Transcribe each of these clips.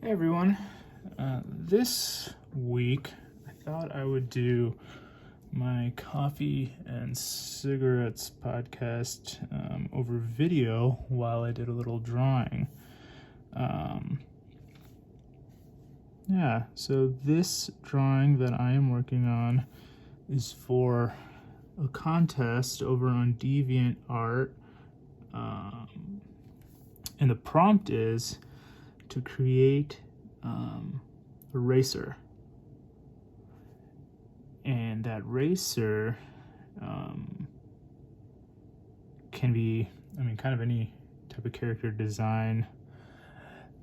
Hey everyone, this week I thought I would do my coffee and cigarettes podcast over video while I did a little drawing. So this drawing that I am working on is for a contest over on DeviantArt, and the prompt is to create a racer, and that racer can be, kind of any type of character design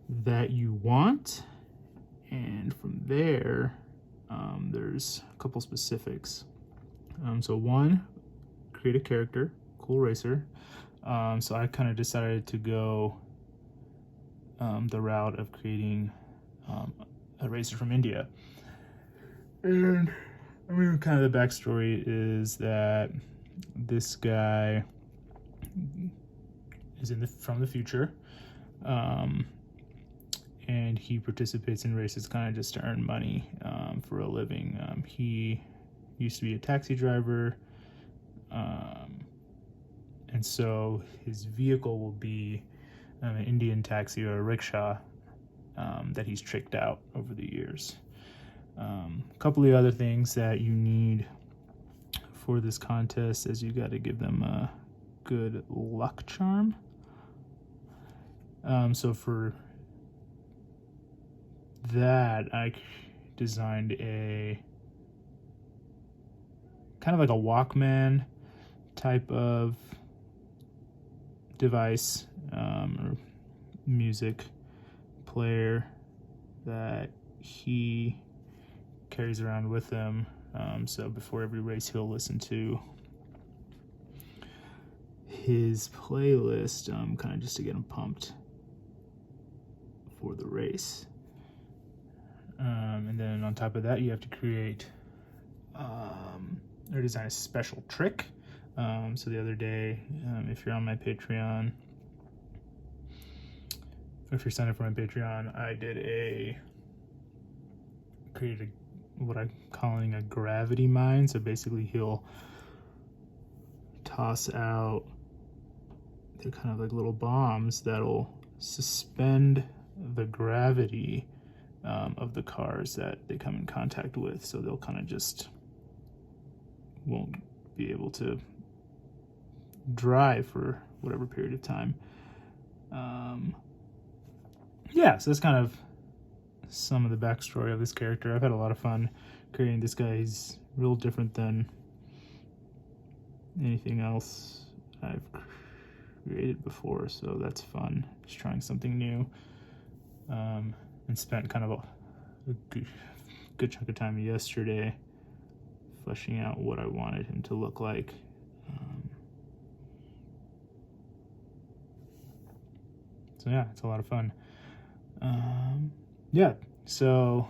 that you want, and from there there's a couple specifics. So one, create a character, cool racer. So I kind of decided to go the route of creating a racer from India. And kind of the backstory is that this guy is from the future, and he participates in races kind of just to earn money for a living. He used to be a taxi driver, and so his vehicle will be an Indian taxi or a rickshaw that he's tricked out over the years. A couple of other things that you need for this contest is you got to give them a good luck charm. So for that, I designed a kind of like a Walkman type of device, or music player that he carries around with him. So before every race, he'll listen to his playlist, kind of just to get him pumped for the race. And then on top of that, you have to create or design a special trick. So the other day, if you're on my Patreon, if you're signed up for my Patreon, I created what I'm calling a gravity mine. So basically he'll toss out, they're kind of like little bombs that'll suspend the gravity of the cars that they come in contact with. So they'll kind of just won't be able to drive for whatever period of time. So that's kind of some of the backstory of this character. I've had a lot of fun creating this guy. He's real different than anything else I've created before, so that's fun. Just trying something new, and spent kind of a good chunk of time yesterday fleshing out what I wanted him to look like. So yeah, it's a lot of fun. So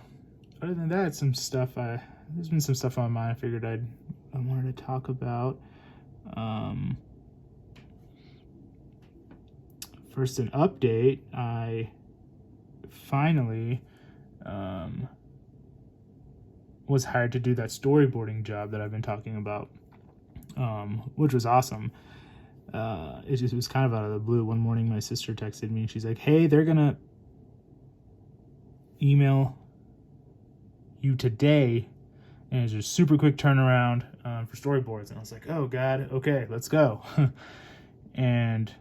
other than that, there's been some stuff on mine I figured I wanted to talk about. First, an update. I finally was hired to do that storyboarding job that I've been talking about, which was awesome. It was kind of out of the blue. One morning my sister texted me and she's like, hey, they're gonna email you today, and it's just super quick turnaround for storyboards. And I was like, oh god, okay, let's go. And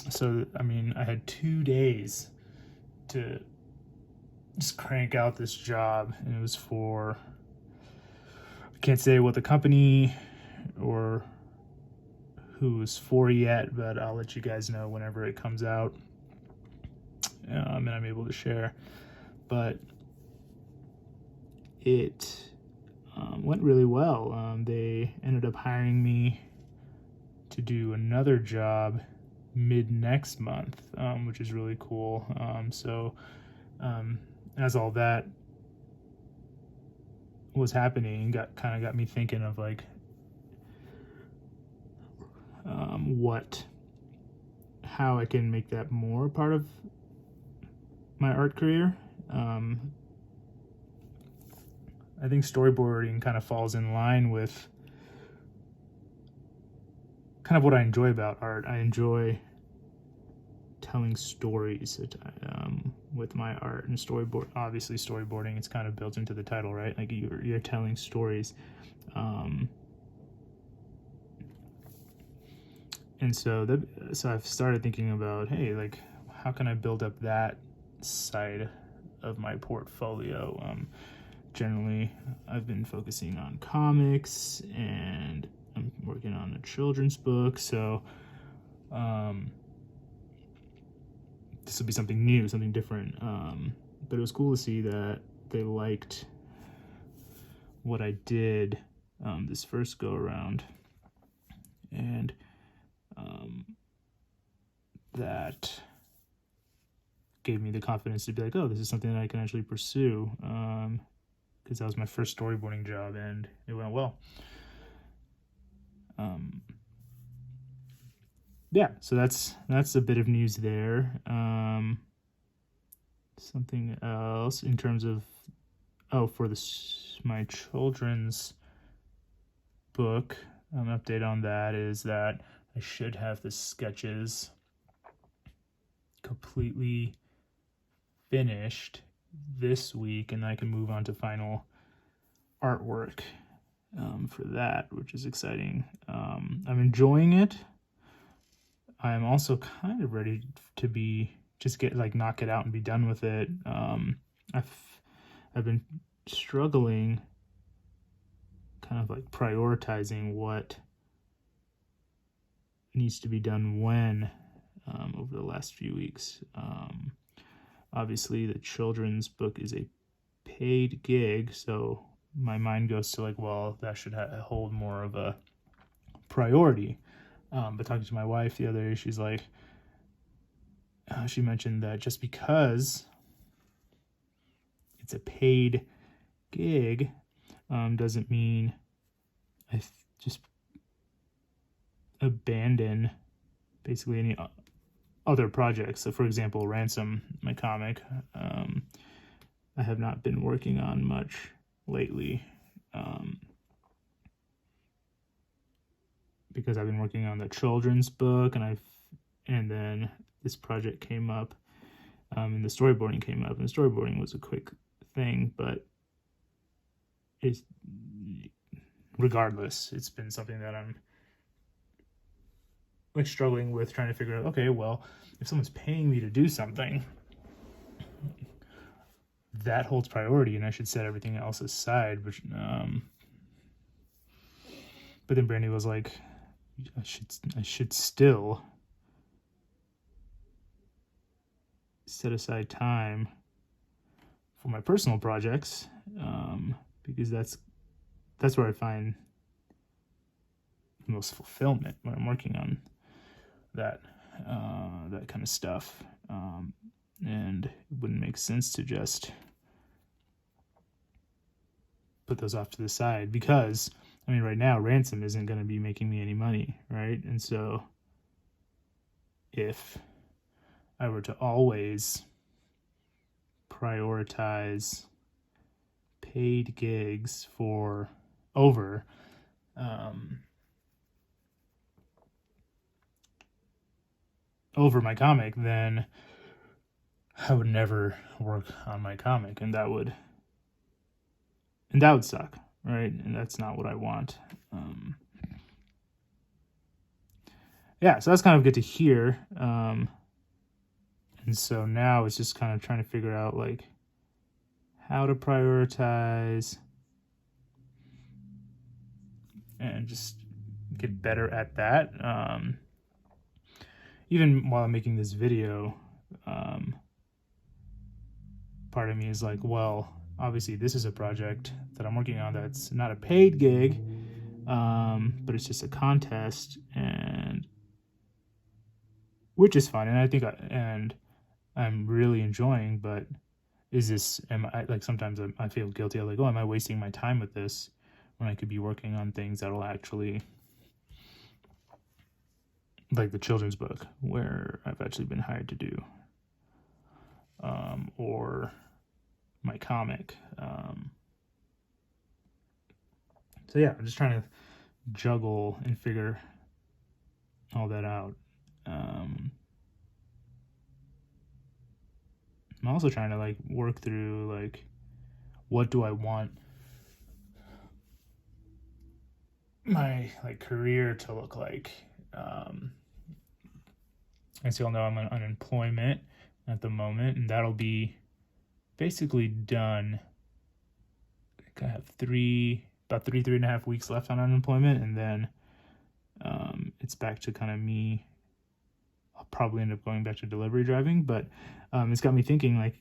so I had 2 days to just crank out this job, and it was for, I can't say what the company or who it's for yet, but I'll let you guys know whenever it comes out, and I'm able to share. But it went really well. They ended up hiring me to do another job mid next month, which is really cool. As all that was happening, got me thinking of like how I can make that more part of my art career. I think storyboarding kind of falls in line with kind of what I enjoy about art. I enjoy telling stories with my art, and obviously storyboarding, it's kind of built into the title, right? Like you're telling stories. And so I've started thinking about, hey, like, how can I build up that side of my portfolio? Generally, I've been focusing on comics, and I'm working on a children's book, so this will be something new, something different. But it was cool to see that they liked what I did this first go around, and that gave me the confidence to be like, oh, this is something that I can actually pursue, because that was my first storyboarding job, and it went well. Yeah, so that's a bit of news there. Something else in terms of, for my children's book, an update on that is that I should have the sketches completely finished this week, and I can move on to final artwork for that, which is exciting. I'm enjoying it. I'm also kind of ready to knock it out and be done with it. I've been struggling kind of like prioritizing what needs to be done when over the last few weeks. Obviously, the children's book is a paid gig, so my mind goes to like, well, that should hold more of a priority. But talking to my wife the other day, she's like, she mentioned that just because it's a paid gig doesn't mean I just abandon basically any other projects. So, for example, Ransom, my comic, I have not been working on much lately because I've been working on the children's book, and then this project came up, and the storyboarding came up, and the storyboarding was a quick thing, but regardless, it's been something that I'm like struggling with, trying to figure out, okay, well, if someone's paying me to do something, that holds priority, and I should set everything else aside. But then Brandy was like, I should still set aside time for my personal projects, because that's where I find the most fulfillment when I'm working on that kind of stuff. And it wouldn't make sense to just put those off to the side, because I mean, right now, Ransom isn't going to be making me any money, right? And so if I were to always prioritize paid gigs over my comic, then I would never work on my comic, and that would suck, right? And that's not what I want. Yeah, so that's kind of good to hear. And so now it's just kind of trying to figure out like how to prioritize and just get better at that. Even while I'm making this video, part of me is like, well, obviously this is a project that I'm working on that's not a paid gig, but it's just a contest, and which is fun, and I think I'm really enjoying. But am I, like, sometimes I feel guilty. I'm like, oh, am I wasting my time with this when I could be working on things that'll actually, like the children's book, where I've actually been hired to do, or my comic. So yeah, I'm just trying to juggle and figure all that out. I'm also trying to like work through like, what do I want my like career to look like. As you all know, I'm on unemployment at the moment, and that'll be basically done. I think I have about three and a half weeks left on unemployment, and then it's back to kind of me. I'll probably end up going back to delivery driving, but it's got me thinking like,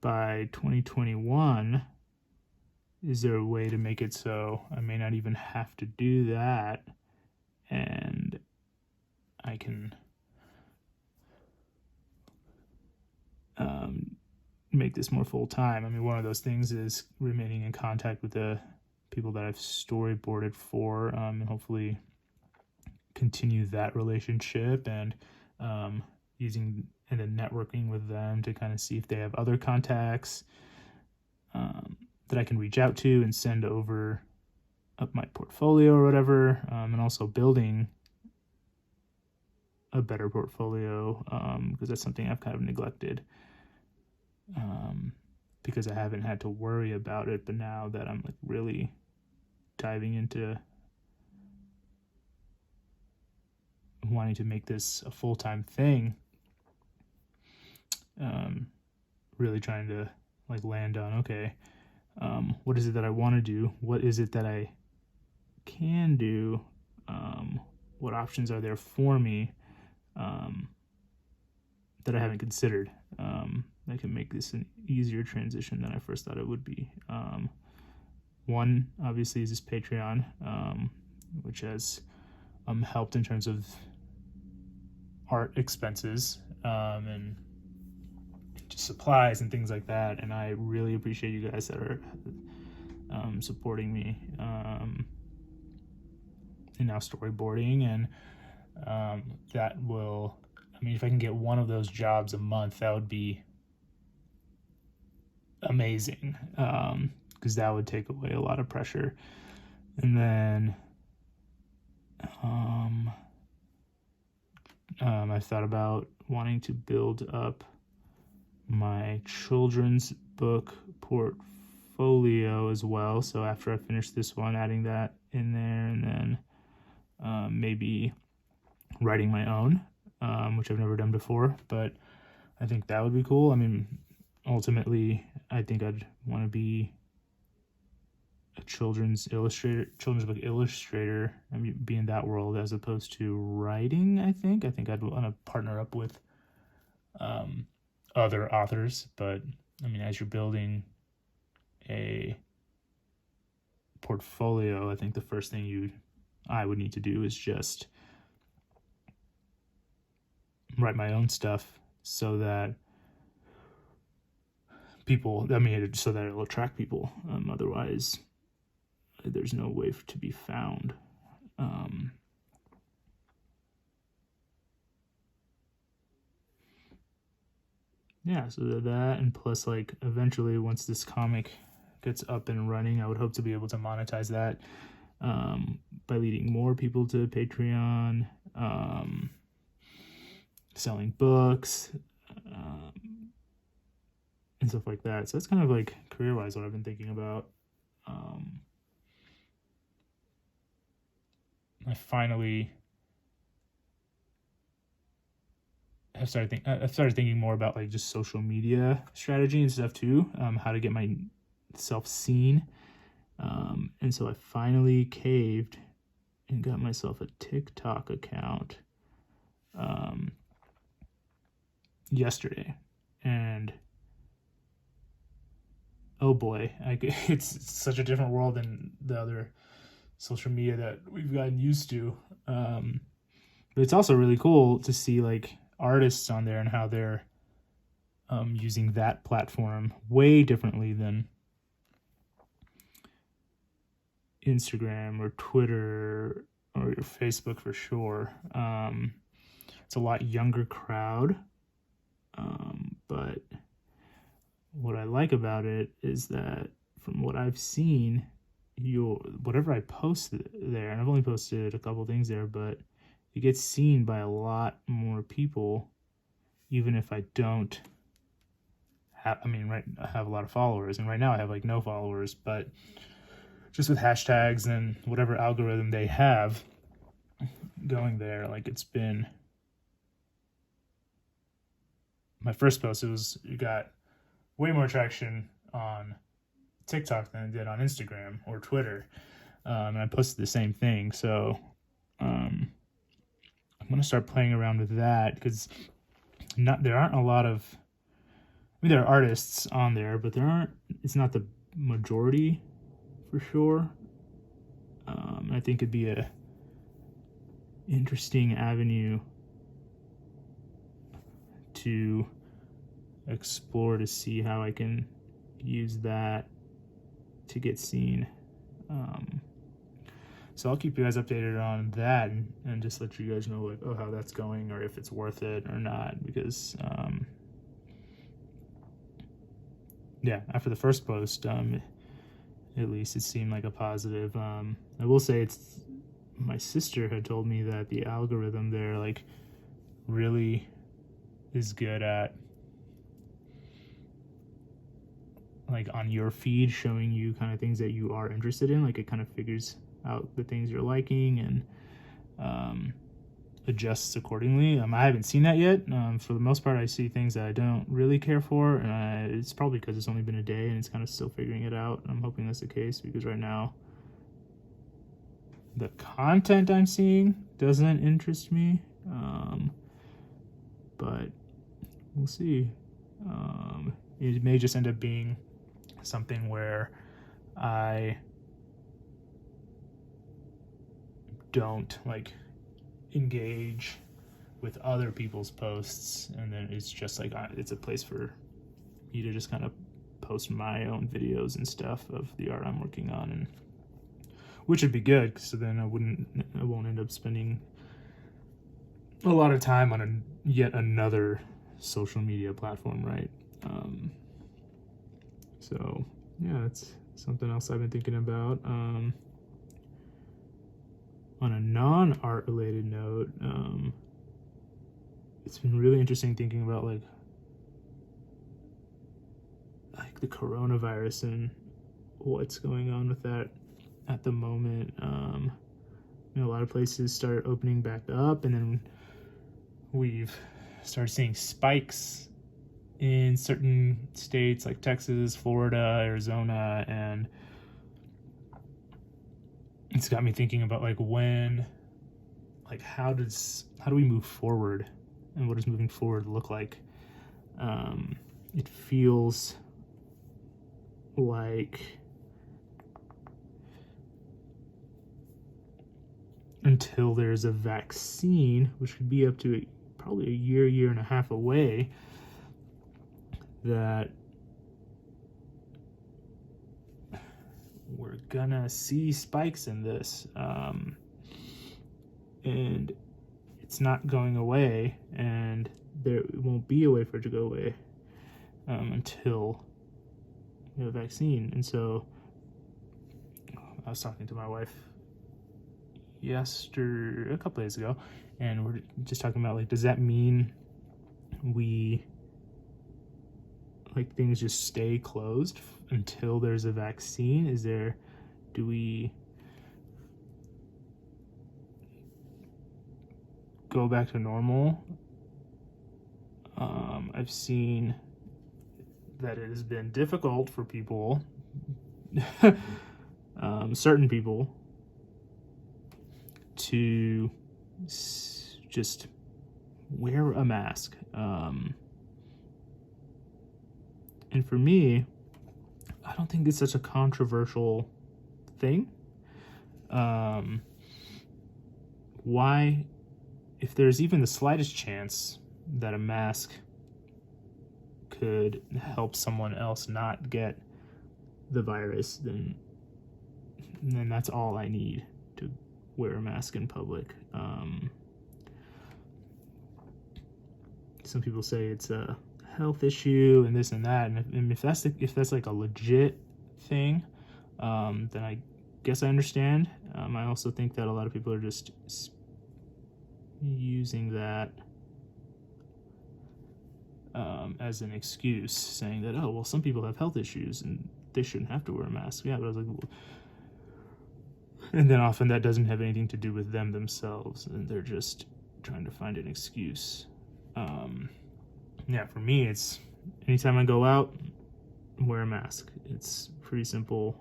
by 2021, is there a way to make it so I may not even have to do that, and I can make this more full time? I mean, one of those things is remaining in contact with the people that I've storyboarded for, and hopefully continue that relationship, and using and then networking with them to kind of see if they have other contacts that I can reach out to and send over up my portfolio or whatever, and also building a better portfolio, because that's something I've kind of neglected, because I haven't had to worry about it. But now that I'm like really diving into wanting to make this a full-time thing, really trying to like land on, okay, what is it that I want to do? What is it that I can do? What options are there for me that I haven't considered, that can make this an easier transition than I first thought it would be. One, obviously, is this Patreon, which has helped in terms of art expenses, and just supplies and things like that. And I really appreciate you guys that are supporting me in now storyboarding, and that will, I mean, if I can get one of those jobs a month, that would be amazing, because that would take away a lot of pressure. And then I thought about wanting to build up my children's book portfolio as well. So after I finish this one, adding that in there, and then maybe writing my own, which I've never done before, but I think that would be cool. I mean, ultimately, I think I'd want to be a children's book illustrator. I mean, be in that world as opposed to writing. I think I'd want to partner up with other authors. But I mean, as you're building a portfolio, I think the first thing I would need to do is just write my own stuff, so that so that it'll attract people. Otherwise, there's no way to be found. Yeah, so that, and plus, like, eventually, once this comic gets up and running, I would hope to be able to monetize that by leading more people to Patreon, selling books, and stuff like that. So that's kind of like career-wise what I've been thinking about. I finally have started thinking more about like just social media strategy and stuff too, how to get myself seen. And so I finally caved and got myself a TikTok account yesterday, and oh boy, it's such a different world than the other social media that we've gotten used to. But it's also really cool to see like artists on there and how they're using that platform way differently than Instagram or Twitter or your Facebook for sure. It's a lot younger crowd, But what I like about it is that from what I've seen, whatever I post there, and I've only posted a couple things there, but it gets seen by a lot more people, even if I don't have, I have a lot of followers, and right now I have like no followers, but just with hashtags and whatever algorithm they have going there, like it's been my first post, it got way more traction on TikTok than it did on Instagram or Twitter. And I posted the same thing. So I'm going to start playing around with that, because there aren't a lot of, there are artists on there, but it's not the majority for sure. I think it'd be a interesting avenue to explore to see how I can use that to get seen. So I'll keep you guys updated on that, and just let you guys know, like, how that's going, or if it's worth it or not, because yeah, after the first post, at least it seemed like a positive. I will say, my sister had told me that the algorithm there, like, really is good at, like, on your feed showing you kind of things that you are interested in. Like, it kind of figures out the things you're liking and adjusts accordingly. I haven't seen that yet. For the most part, I see things that I don't really care for, and it's probably because it's only been a day and it's kind of still figuring it out. I'm hoping that's the case, because right now the content I'm seeing doesn't interest me, but we'll see. It may just end up being something where I don't like engage with other people's posts, and then it's just like it's a place for me to just kind of post my own videos and stuff of the art I'm working on, and which would be good, so then I won't end up spending a lot of time on yet another social media platform, right? So yeah, that's something else I've been thinking about. On a non-art related note, it's been really interesting thinking about like the coronavirus and what's going on with that at the moment. A lot of places start opening back up, and then we've started seeing spikes in certain states like Texas, Florida, Arizona, and it's got me thinking about like how do we move forward, and what does moving forward look like? It feels like until there's a vaccine, which could be up to probably a year and a half away, that we're gonna see spikes in this, and it's not going away, and there won't be a way for it to go away until we have a vaccine. And so I was talking to my wife a couple days ago, and we're just talking about, like, does that mean things just stay closed until there's a vaccine? Do we go back to normal? I've seen that it has been difficult for people, certain people, to just wear a mask. And for me, I don't think it's such a controversial thing. Why, if there's even the slightest chance that a mask could help someone else not get the virus, then that's all I need to wear a mask in public. Some people say it's a health issue and this and that, and if that's like a legit thing, then I guess I understand. I also think that a lot of people are just using that as an excuse, saying that, oh, well, some people have health issues and they shouldn't have to wear a mask. Yeah, but I was like, well, and then often that doesn't have anything to do with them themselves, and they're just trying to find an excuse. Yeah, for me, it's anytime I go out, wear a mask. It's pretty simple.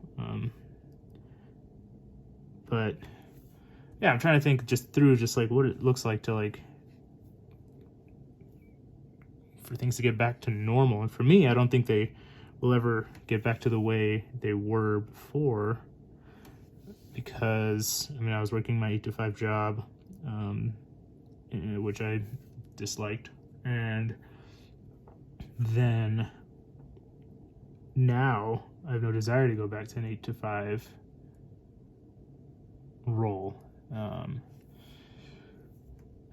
But yeah, I'm trying to think just like what it looks like to like for things to get back to normal. And for me, I don't think they will ever get back to the way they were before, because I mean, I was working my 8 to 5 job, which I disliked, and then now I have no desire to go back to an 8 to 5 role.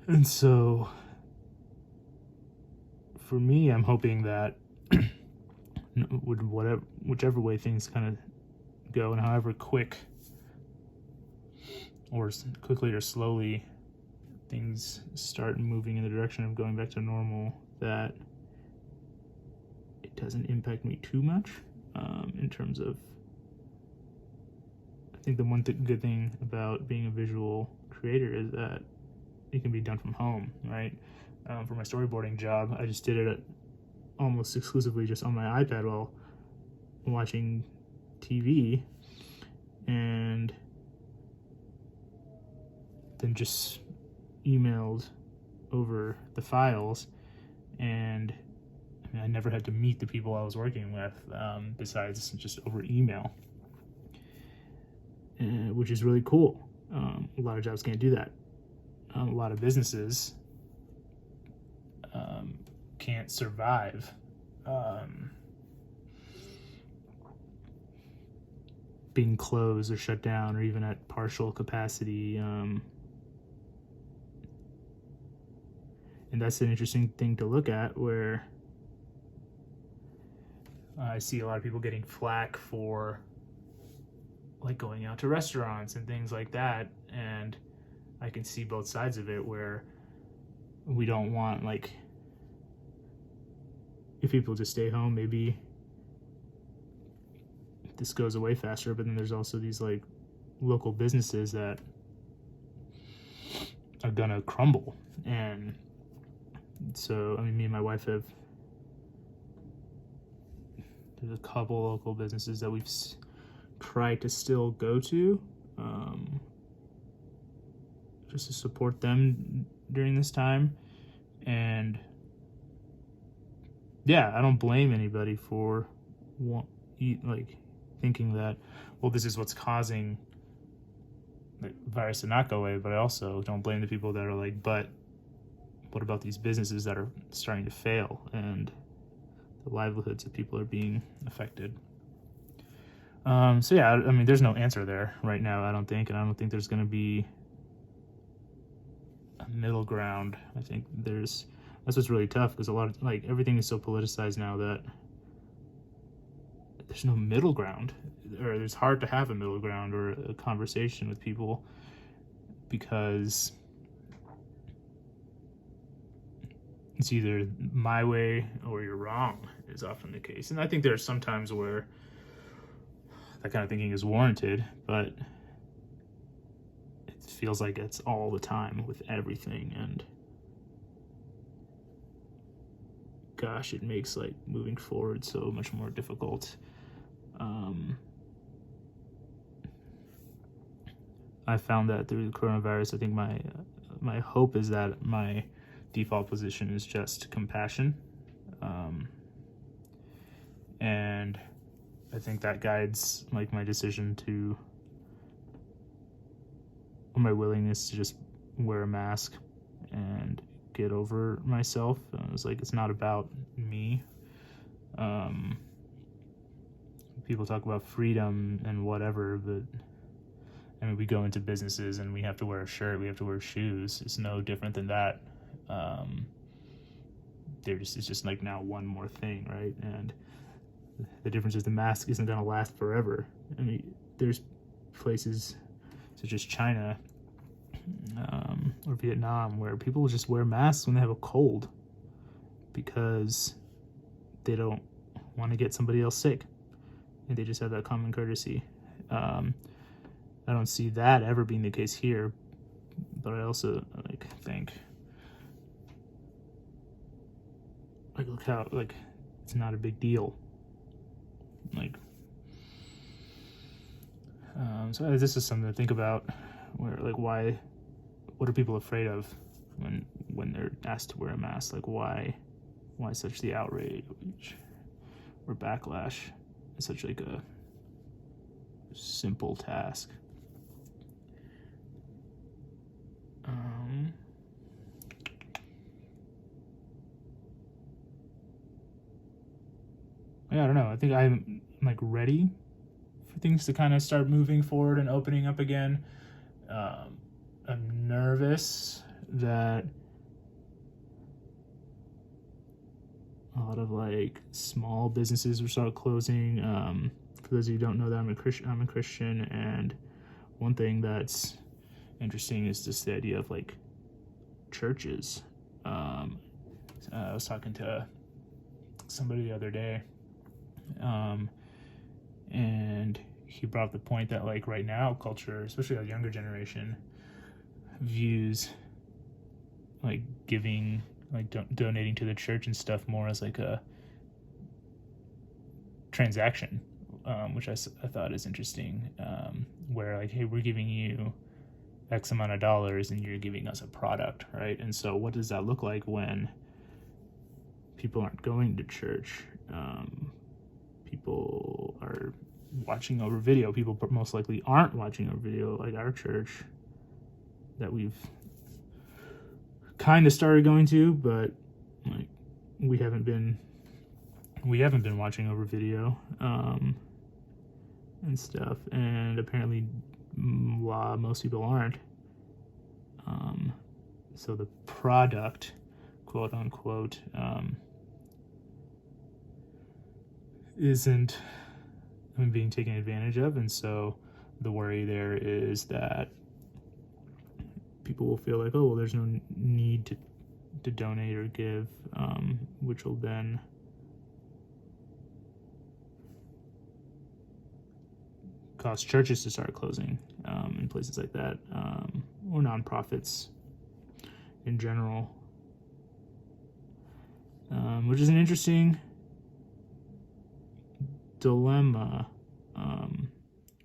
And so for me, I'm hoping that whichever way things kind of go, and however quickly or slowly things start moving in the direction of going back to normal, that it doesn't impact me too much, in terms of, I think the one good thing about being a visual creator is that it can be done from home, right? For my storyboarding job, I just did it almost exclusively just on my iPad while watching TV, and then just emailed over the files, and I mean, I never had to meet the people I was working with, besides just over email, which is really cool. A lot of jobs can't do that. A lot of businesses can't survive being closed or shut down or even at partial capacity. And that's an interesting thing to look at, where I see a lot of people getting flack for like going out to restaurants and things like that, and I can see both sides of it, where we don't want, like, if people just stay home, maybe this goes away faster, but then there's also these like local businesses that are gonna crumble. And so, I mean, me and my wife there's a couple local businesses that we've tried to still go to, just to support them during this time. And yeah, I don't blame anybody for like thinking that, well, this is what's causing the virus to not go away. But I also don't blame the people that are like, but what about these businesses that are starting to fail and the livelihoods of people are being affected? So yeah, I mean, there's no answer there right now, I don't think, and I don't think there's going to be a middle ground. I think that's what's really tough, because a lot of, like, everything is so politicized now that there's no middle ground, or it's hard to have a middle ground or a conversation with people, because it's either my way or you're wrong is often the case. And I think there are some times where that kind of thinking is warranted, but it feels like it's all the time with everything, and gosh, it makes like moving forward so much more difficult. I found that through the coronavirus, I think my hope is that my default position is just compassion, and I think that guides like my decision to, or my willingness to just wear a mask and get over myself. It's like, it's not about me. People talk about freedom and whatever, but I mean, we go into businesses and we have to wear a shirt, we have to wear shoes. It's no different than that. it's just like now one more thing, right? And the difference is the mask isn't going to last forever. I mean, there's places such as China or Vietnam where people just wear masks when they have a cold because they don't want to get somebody else sick, and they just have that common courtesy. I don't see that ever being the case here, but I also think look how it's not a big deal. So this is something to think about. Where what are people afraid of when they're asked to wear a mask? Why such the outrage or backlash? It's such a simple task. Yeah, I don't know. I think I'm ready for things to kind of start moving forward and opening up again. I'm nervous that a lot of small businesses will start closing. For those of you who don't know that I'm a Christian, and one thing that's interesting is just the idea of churches. I was talking to somebody the other day, and he brought up the point that right now culture, especially a younger generation, views giving donating to the church and stuff more as a transaction, which I thought is interesting, where hey, we're giving you X amount of dollars and you're giving us a product, right? And so what does that look like when people aren't going to church? People are watching over video. People most likely aren't watching over video, like our church that we've kind of started going to, but we haven't been watching over video and stuff, and apparently most people aren't. So the product, quote unquote, isn't being taken advantage of, and so the worry there is that people will feel oh, well, there's no need to donate or give, which will then cause churches to start closing in places like that, or nonprofits in general, which is an interesting dilemma.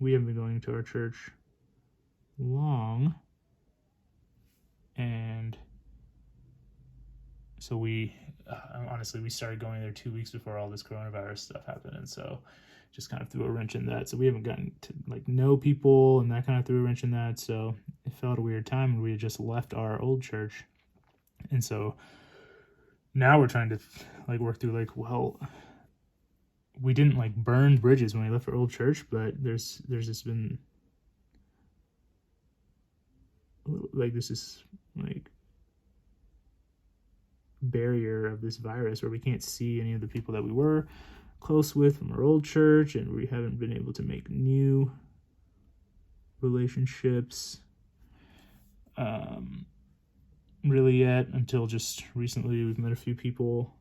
We haven't been going to our church long, and so we honestly started going there 2 weeks before all this coronavirus stuff happened, and so just kind of threw a wrench in that. So we haven't gotten to know people, and that kind of threw a wrench in that. So it felt a weird time when we had just left our old church, and so now we're trying to work through well, we didn't burn bridges when we left our old church, but there's just been this is barrier of this virus where we can't see any of the people that we were close with from our old church, and we haven't been able to make new relationships really yet, until just recently we've met a few people,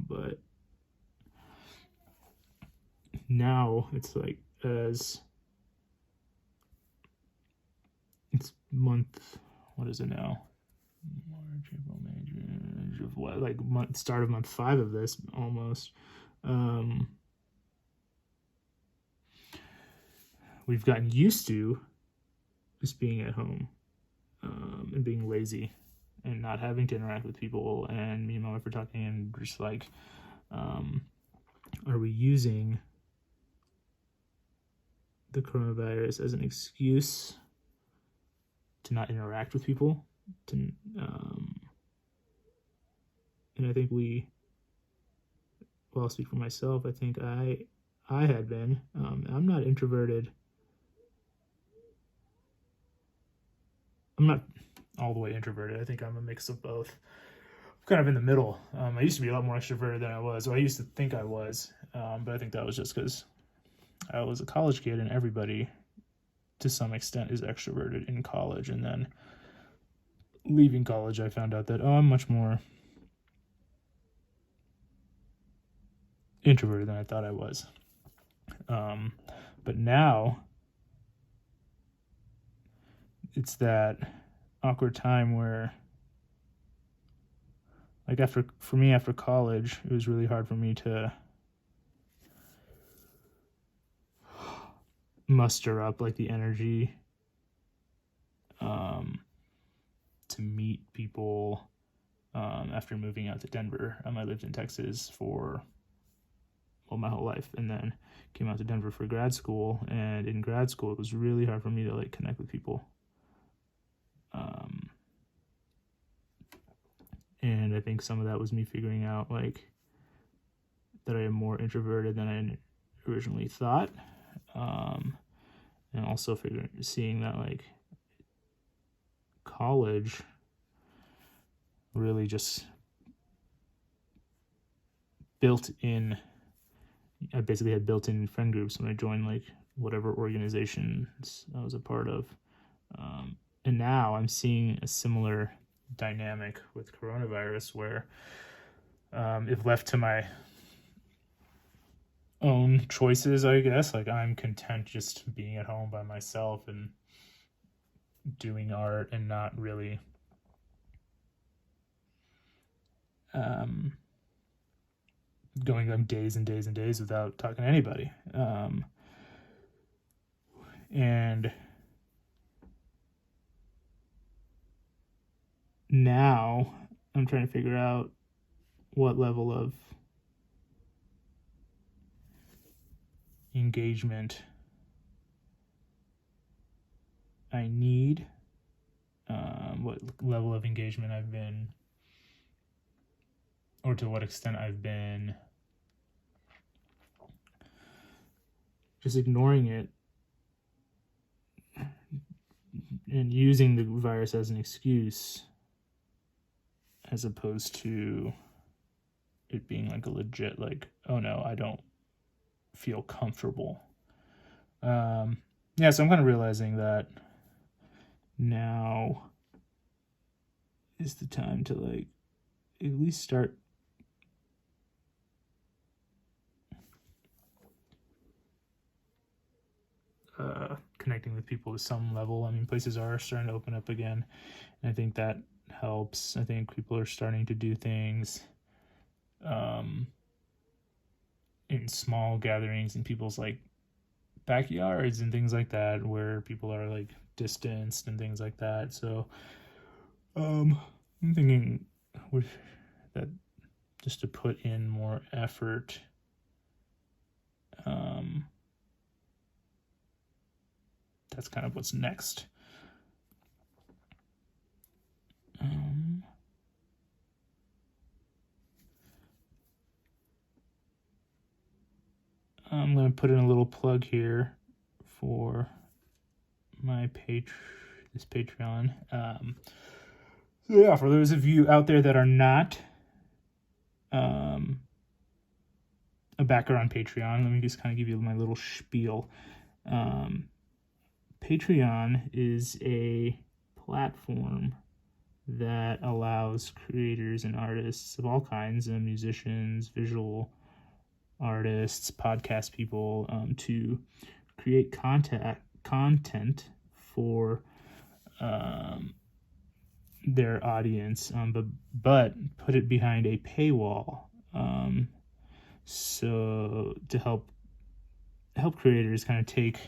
but now it's as it's what is it now? March, April, May, June, what, start of month 5 of this almost. We've gotten used to just being at home, and being lazy and not having to interact with people. And me and my wife were talking, and just are we using the coronavirus as an excuse to not interact with people? And I think I'll speak for myself. I think I had been. I'm not introverted. I'm not all the way introverted. I think I'm a mix of both. kind of in the middle. I used to be a lot more extroverted than I was. Well, I used to think I was, but I think that was just because I was a college kid, and everybody, to some extent, is extroverted in college. And then leaving college, I found out that, I'm much more introverted than I thought I was. But now it's that awkward time where, like, after college, it was really hard for me to muster up like the energy to meet people after moving out to Denver. I lived in Texas for my whole life, and then came out to Denver for grad school. And in grad school, it was really hard for me to like connect with people. And I think some of that was me figuring out like that I am more introverted than I originally thought. And also seeing that like college really just I basically had built-in friend groups when I joined like whatever organizations I was a part of. And now I'm seeing a similar dynamic with coronavirus where if left to my own choices, I guess, like I'm content just being at home by myself and doing art and not really going on days and days and days without talking to anybody. And now I'm trying to figure out what level of engagement I need, what level of engagement I've been, or to what extent I've been just ignoring it and using the virus as an excuse, as opposed to it being like a legit, like, oh no, I don't feel comfortable. So I'm kind of realizing that now is the time to like at least start connecting with people to some level. I mean, places are starting to open up again, and I think that helps. I think people are starting to do things in small gatherings in people's like backyards and things like that, where people are like distanced and things like that. So I'm thinking that just to put in more effort, that's kind of what's next. I'm going to put in a little plug here for my this Patreon. So yeah, for those of you out there that are not a backer on Patreon, let me just kind of give you my little spiel. Patreon is a platform that allows creators and artists of all kinds, musicians, visual artists, podcast people, to create content for their audience, but put it behind a paywall, so to help creators kind of take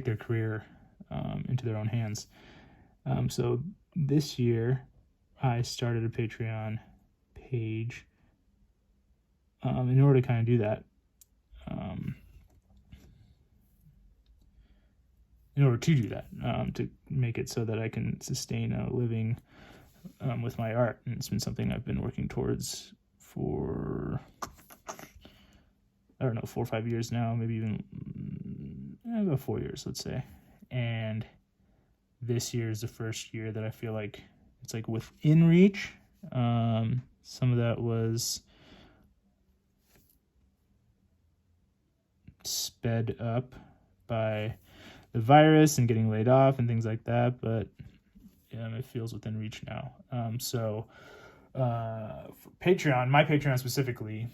their career into their own hands. So this year I started a Patreon page in order to kind of do that. In order to do that, to make it so that I can sustain a living with my art. And it's been something I've been working towards for, 4 or 5 years now, maybe even about 4 years, let's say. And this year is the first year that I feel like it's like within reach. Some of that was sped up by the virus and getting laid off and things like that, but it feels within reach now. So for Patreon, my Patreon specifically,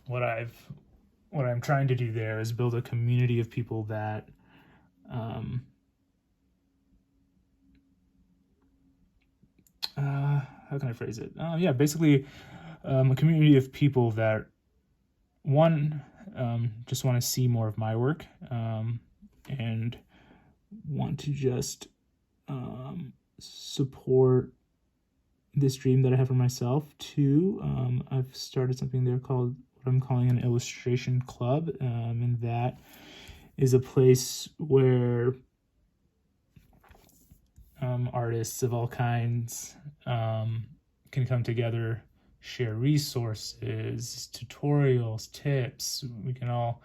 what I'm trying to do there is build a community of people that how can I phrase it? Basically a community of people that just want to see more of my work, and want to just support this dream that I have for myself. Two, I've started something there called what I'm calling an illustration club, and that is a place where artists of all kinds can come together, share resources, tutorials, tips. We can all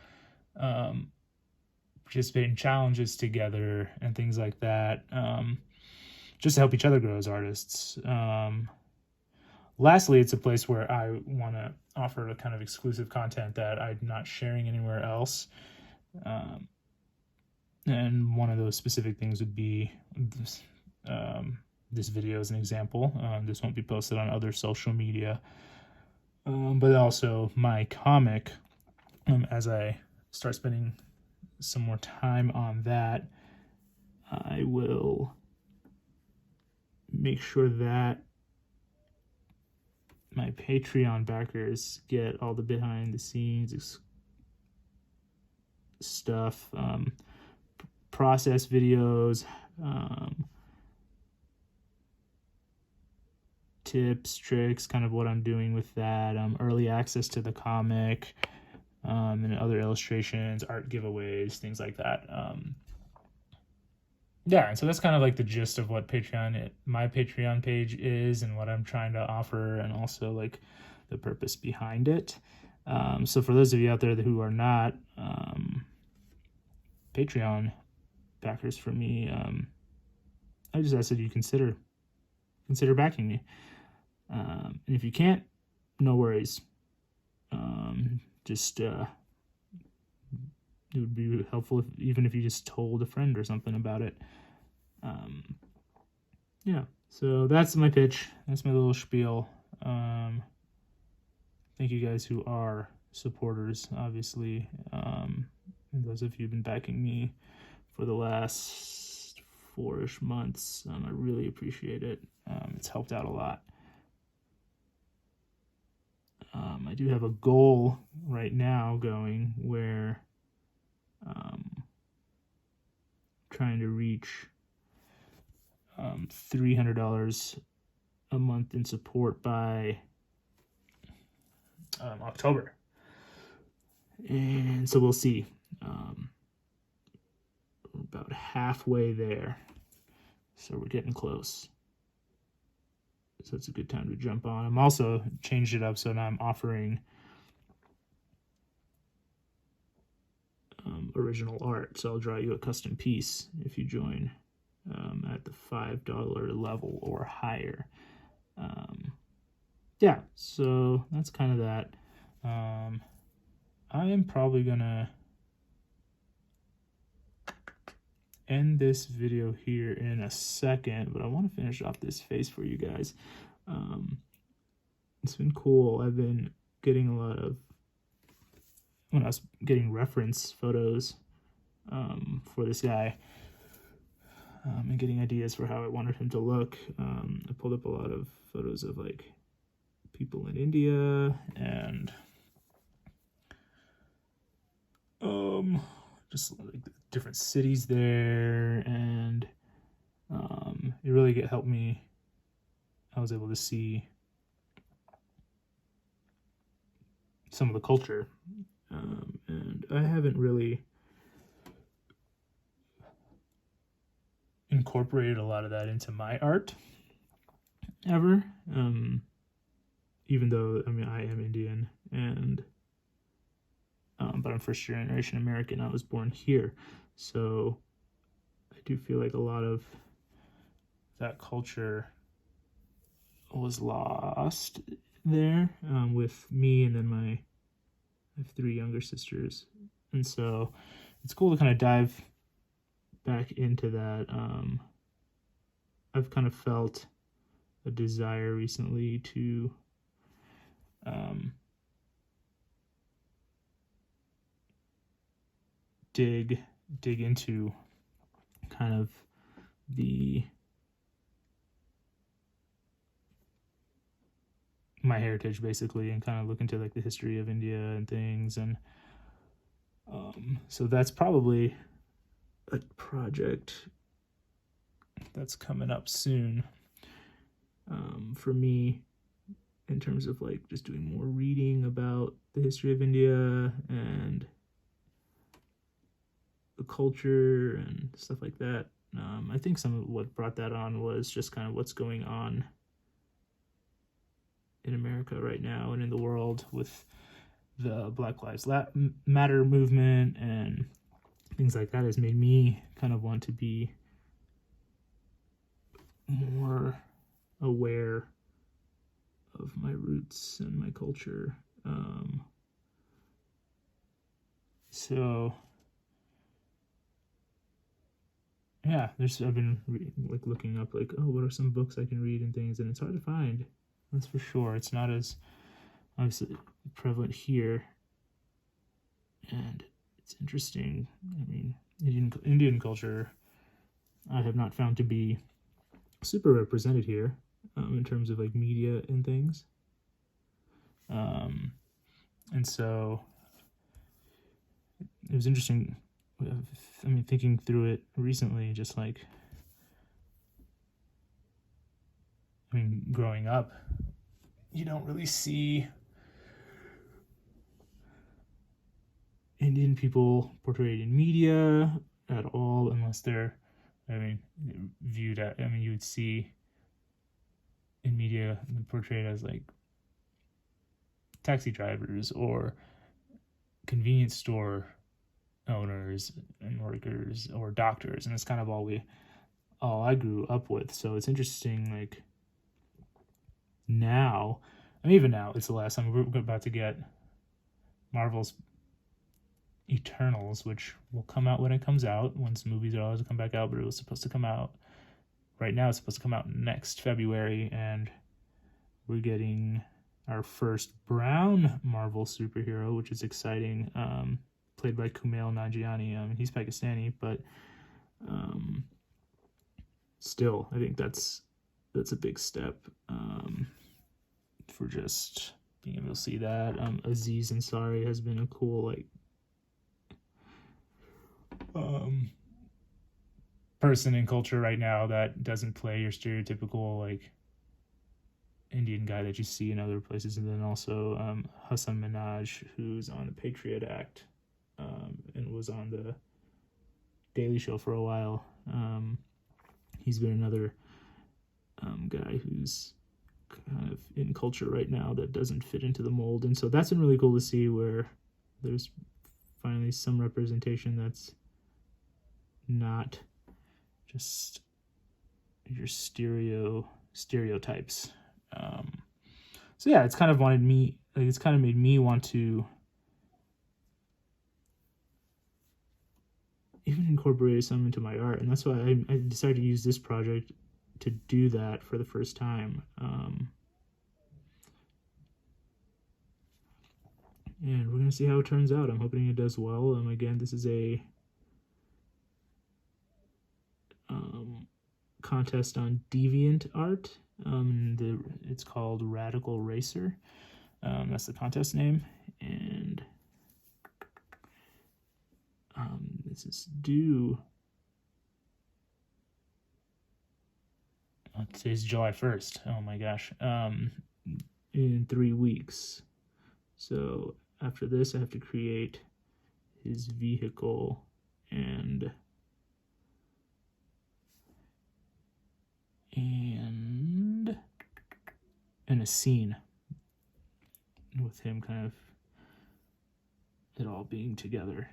participate in challenges together and things like that, just to help each other grow as artists. Lastly, it's a place where I want to offer a kind of exclusive content that I'm not sharing anywhere else. And one of those specific things would be this video as an example. This won't be posted on other social media, but also my comic. As I start spending some more time on that, I will make sure that my Patreon backers get all the behind the scenes stuff, process videos, tips, tricks, kind of what I'm doing with that, early access to the comic, and other illustrations, art giveaways, things like that. And so that's kind of like the gist of what my Patreon page is, and what I'm trying to offer, and also like the purpose behind it. So for those of you out there who are not Patreon backers for me, I just ask that you consider backing me. And if you can't, no worries. It would be helpful even if you just told a friend or something about it. So that's my pitch. That's my little spiel. Thank you guys who are supporters, obviously. And those of you who've been backing me for the last 4-ish months, I really appreciate it. It's helped out a lot. I do have a goal right now going where trying to reach $300 a month in support by October. And so we'll see. We're about halfway there. So we're getting close. So it's a good time to jump on. I'm also changed it up, so now I'm offering original art. So I'll draw you a custom piece if you join at the $5 level or higher. So that's kind of that. I am probably gonna end this video here in a second, but I want to finish off this face for you guys. It's been cool. I've been getting a lot of, when I was getting reference photos for this guy, and getting ideas for how I wanted him to look. I pulled up a lot of photos of like people in India and just like different cities there, and it really helped me. I was able to see some of the culture, and I haven't really incorporated a lot of that into my art ever, even though I am Indian, and but I'm first generation American. I was born here, so I do feel like a lot of that culture was lost there, with me and then I have 3 younger sisters. And so it's cool to kind of dive back into that. I've kind of felt a desire recently to dig into kind of my heritage, basically, and kind of look into like the history of India and things. And so that's probably a project that's coming up soon, for me, in terms of like just doing more reading about the history of India and the culture and stuff like that. I think some of what brought that on was just kind of what's going on in America right now and in the world with the Black Lives Matter movement and things like that has made me kind of want to be more aware of my roots and my culture. So yeah, I've been like looking up like, oh, what are some books I can read and things, and it's hard to find. That's for sure. It's not as obviously prevalent here, and it's interesting. I mean, Indian culture, I have not found to be super represented here, in terms of like media and things. And so it was interesting. I mean, thinking through it recently, just like, I mean, growing up, you don't really see Indian people portrayed in media at all, unless they're, I mean, viewed at, I mean, you would see in media portrayed as like taxi drivers or convenience store owners and workers or doctors, and it's kind of all I grew up with. So it's interesting, like now, and even now, it's the last time we're about to get Marvel's Eternals, which will come out when it comes out, once movies are allowed to come back out, but it was supposed to come out right now. It's supposed to come out next February, and we're getting our first brown Marvel superhero, which is exciting, played by Kumail Nanjiani. He's Pakistani, but still, I think that's a big step, for just being able to see that. Aziz Ansari has been a cool person in culture right now that doesn't play your stereotypical like Indian guy that you see in other places. And then also Hasan Minhaj, who's on the Patriot Act, and was on the Daily Show for a while. He's been another guy who's kind of in culture right now that doesn't fit into the mold. And so that's been really cool to see, where there's finally some representation that's not just your stereotypes. So yeah, it's kind of made me want to even incorporate some into my art, and that's why I decided to use this project to do that for the first time. And we're gonna see how it turns out. I'm hoping it does well. Again, this is a contest on DeviantArt. It's called Radical Racer. That's the contest name, and this is due. Today's July 1st. Oh my gosh. In 3 weeks. So after this, I have to create his vehicle and a scene with him, kind of it all being together.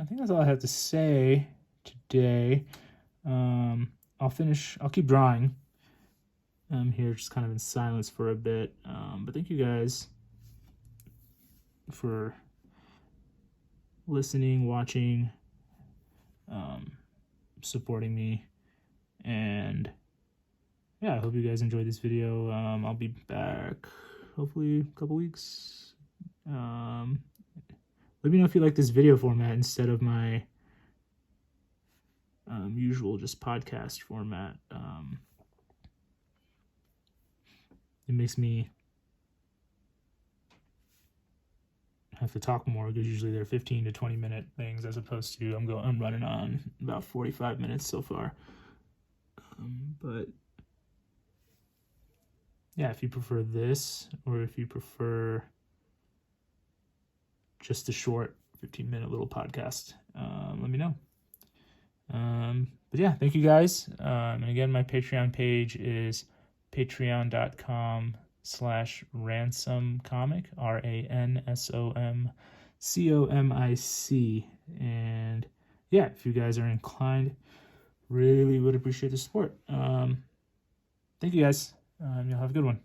I think that's all I have to say today. I'll keep drawing here, just kind of in silence for a bit. But thank you guys for listening, watching, supporting me, and yeah, I hope you guys enjoyed this video. I'll be back hopefully a couple weeks. Let me know if you like this video format instead of my usual just podcast format. It makes me have to talk more because usually they're 15 to 20 minute things, as opposed to I'm running on about 45 minutes so far. But yeah, if you prefer this, or if you prefer just a short 15-minute little podcast, let me know. But yeah, thank you guys. And again, my Patreon page is patreon.com/ransomcomic, RANSOMCOMIC. And yeah, if you guys are inclined, really would appreciate the support. Thank you guys. You'll have a good one.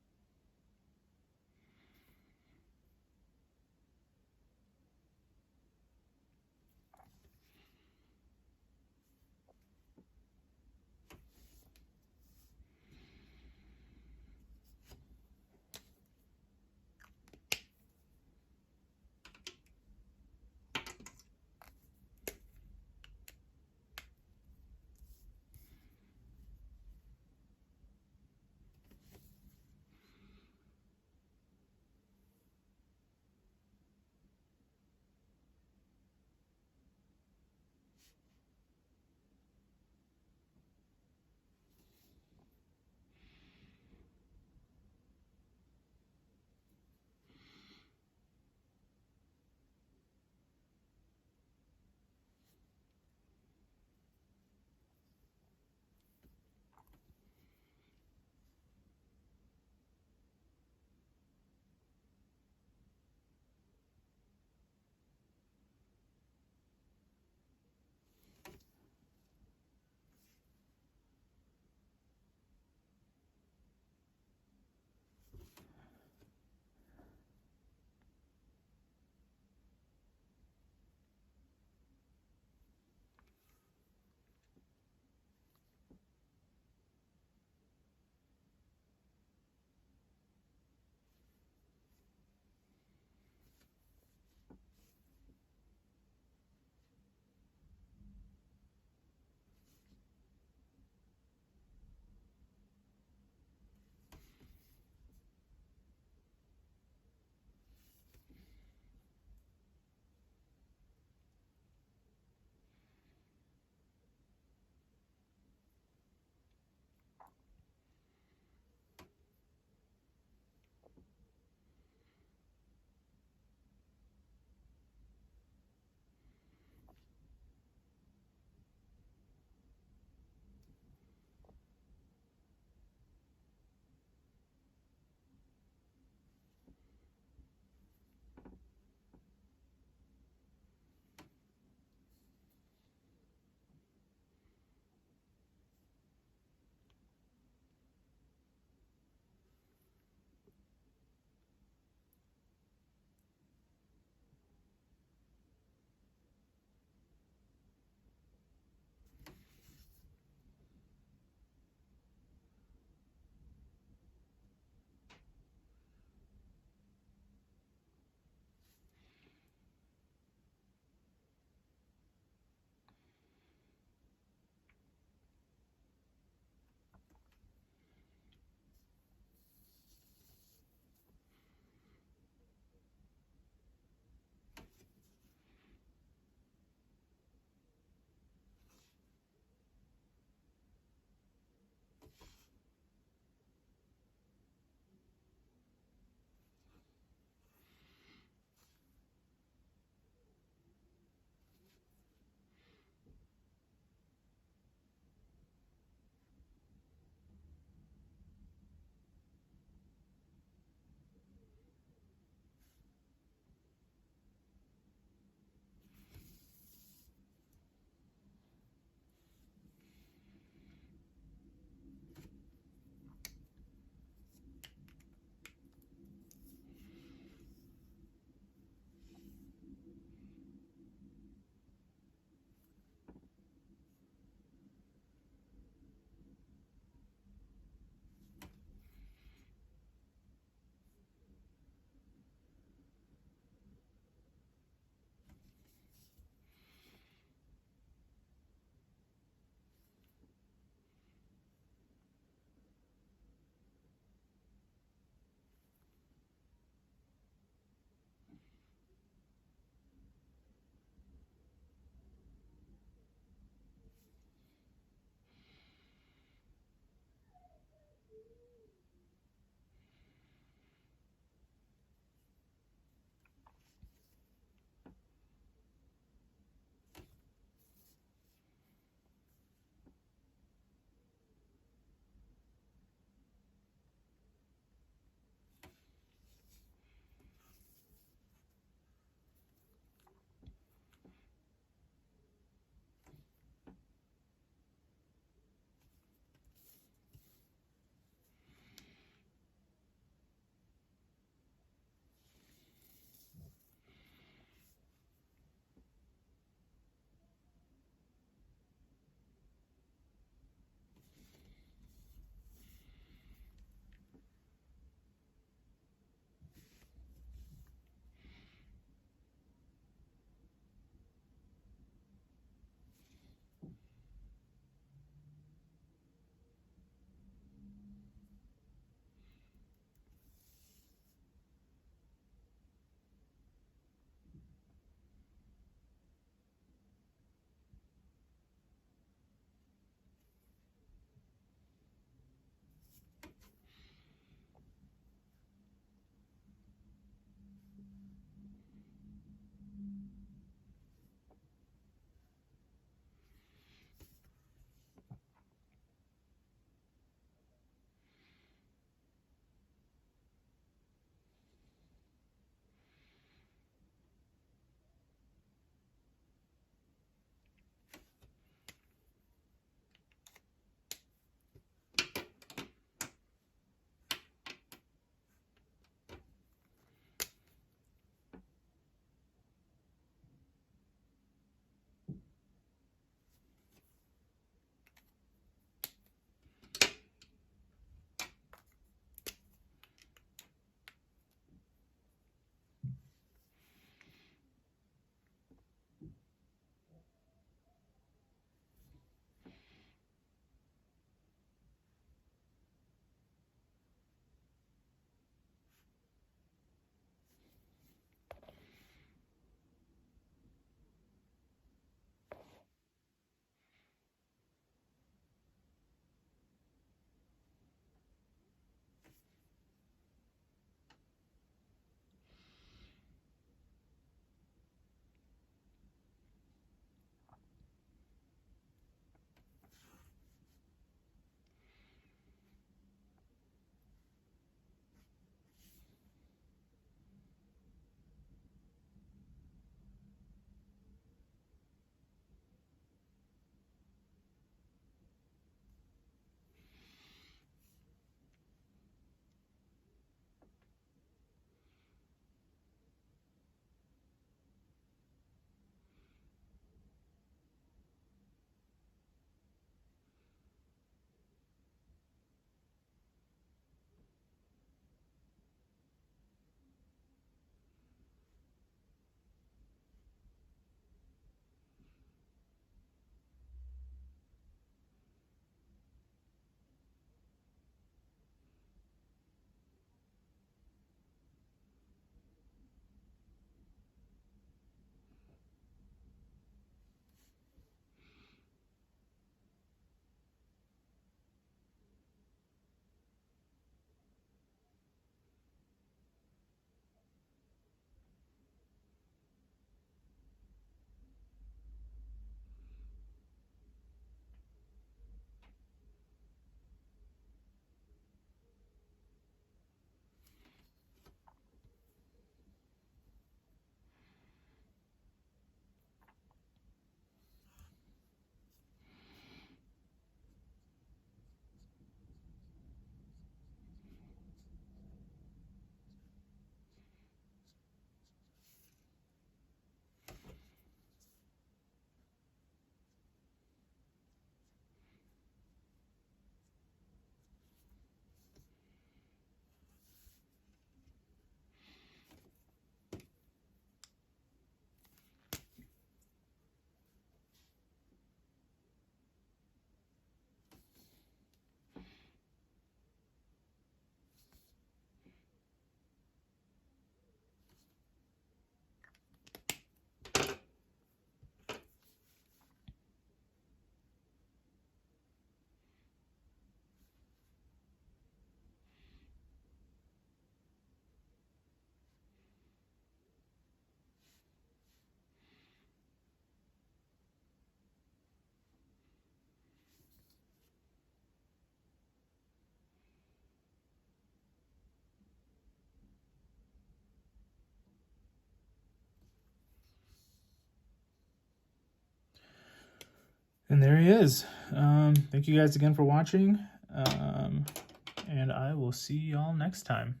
And there he is. Thank you guys again for watching. And I will see y'all next time.